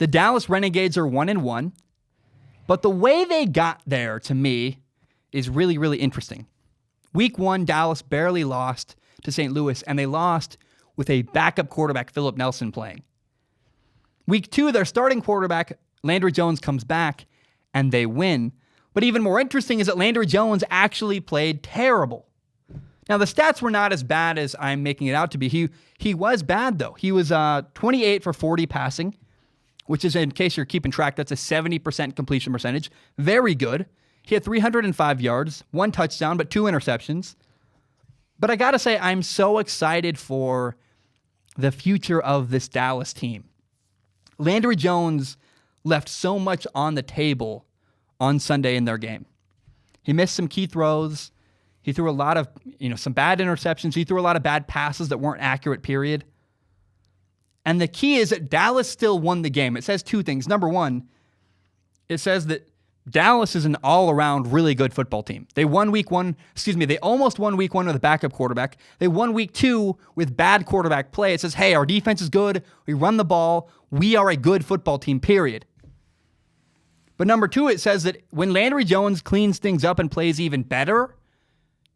The Dallas Renegades are 1-1, but the way they got there, to me, is really, really interesting. Week 1, Dallas barely lost to St. Louis, and they lost with a backup quarterback, Philip Nelson, playing. Week 2, their starting quarterback, Landry Jones, comes back, and they win. But even more interesting is that Landry Jones actually played terrible. Now, the stats were not as bad as I'm making it out to be. He was bad, though. He was 28 for 40 passing, which is, in case you're keeping track, that's a 70% completion percentage. Very good. He had 305 yards, 1 touchdown, but 2 interceptions. But I got to say, I'm so excited for the future of this Dallas team. Landry Jones left so much on the table on Sunday in their game. He missed some key throws. He threw a lot of, some bad interceptions. He threw a lot of bad passes that weren't accurate, period. And the key is that Dallas still won the game. It says 2 things. Number 1, it says that Dallas is an all-around really good football team. They won week 1, they almost won week 1 with a backup quarterback. They won week 2 with bad quarterback play. It says, hey, our defense is good. We run the ball. We are a good football team, period. But number 2, it says that when Landry Jones cleans things up and plays even better,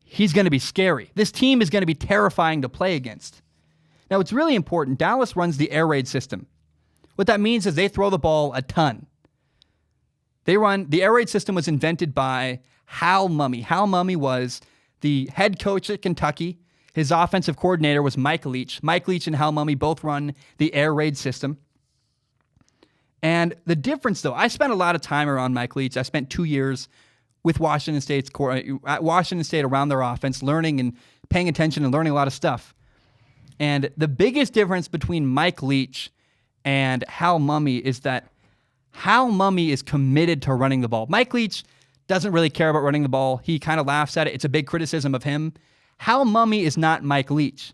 he's going to be scary. This team is going to be terrifying to play against. Now, it's really important. Dallas runs the air raid system. What that means is they throw the ball a ton. The air raid system was invented by Hal Mumme. Hal Mumme was the head coach at Kentucky. His offensive coordinator was Mike Leach. Mike Leach and Hal Mumme both run the air raid system. And the difference, though, I spent a lot of time around Mike Leach. I spent 2 years with Washington State around their offense, learning and paying attention and learning a lot of stuff. And the biggest difference between Mike Leach and Hal Mumme is that Hal Mumme is committed to running the ball. Mike Leach doesn't really care about running the ball. He kind of laughs at it. It's a big criticism of him. Hal Mumme is not Mike Leach.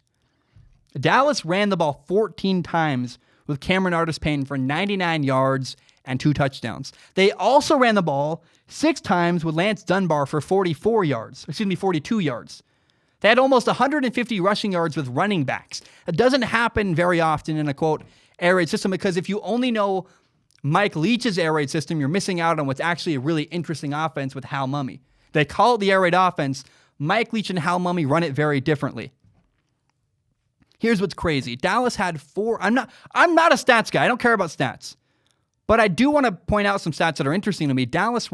Dallas ran the ball 14 times with Cameron Artis-Payne for 99 yards and 2 touchdowns. They also ran the ball 6 times with Lance Dunbar for 42 yards. They had almost 150 rushing yards with running backs. It doesn't happen very often in a, quote, air raid system, because if you only know Mike Leach's air raid system, you're missing out on what's actually a really interesting offense with Hal Mumme. They call it the air raid offense. Mike Leach and Hal Mumme run it very differently. Here's what's crazy. Dallas had 4. I'm not a stats guy. I don't care about stats. But I do want to point out some stats that are interesting to me. Dallas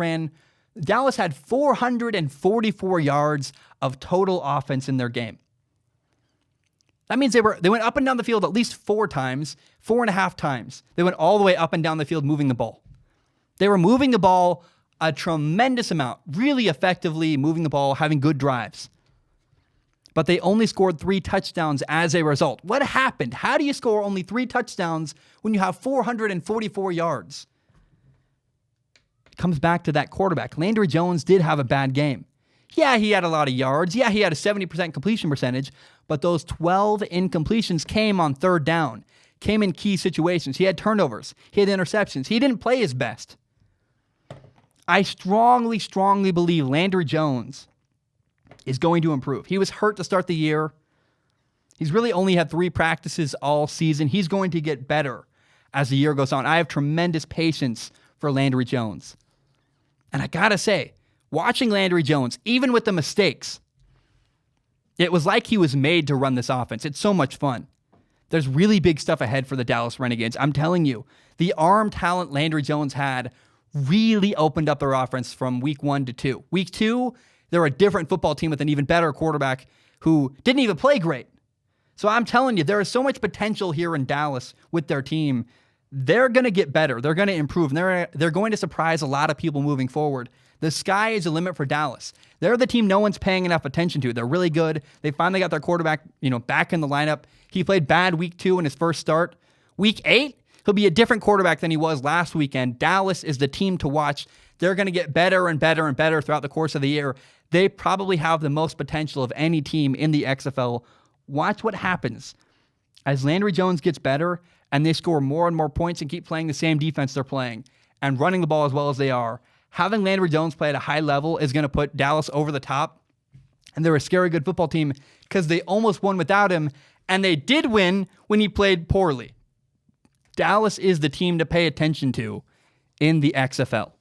had 444 yards of total offense in their game. That means they went up and down the field at least 4 times, 4.5 times. They went all the way up and down the field moving the ball. They were moving the ball a tremendous amount, really effectively moving the ball, having good drives. But they only scored 3 touchdowns as a result. What happened? How do you score only 3 touchdowns when you have 444 yards? It comes back to that quarterback. Landry Jones did have a bad game. Yeah, he had a lot of yards. Yeah, he had a 70% completion percentage, but those 12 incompletions came on 3rd down, came in key situations. He had turnovers. He had interceptions. He didn't play his best. I strongly, strongly believe Landry Jones is going to improve. He was hurt to start the year. He's really only had 3 practices all season. He's going to get better as the year goes on. I have tremendous patience for Landry Jones. And I gotta say, watching Landry Jones, even with the mistakes, it was like he was made to run this offense. It's so much fun. There's really big stuff ahead for the Dallas Renegades. I'm telling you, the arm talent Landry Jones had really opened up their offense from week 1 to 2. Week 2, they're a different football team with an even better quarterback who didn't even play great. So I'm telling you, there is so much potential here in Dallas with their team. They're going to get better. They're going to improve. And they're going to surprise a lot of people moving forward. The sky is the limit for Dallas. They're the team no one's paying enough attention to. They're really good. They finally got their quarterback, back in the lineup. He played bad week 2 in his first start. Week 8, he'll be a different quarterback than he was last weekend. Dallas is the team to watch. They're going to get better and better and better throughout the course of the year. They probably have the most potential of any team in the XFL. Watch what happens as Landry Jones gets better and they score more and more points and keep playing the same defense they're playing and running the ball as well as they are. Having Landry Jones play at a high level is going to put Dallas over the top. And they're a scary good football team because they almost won without him. And they did win when he played poorly. Dallas is the team to pay attention to in the XFL.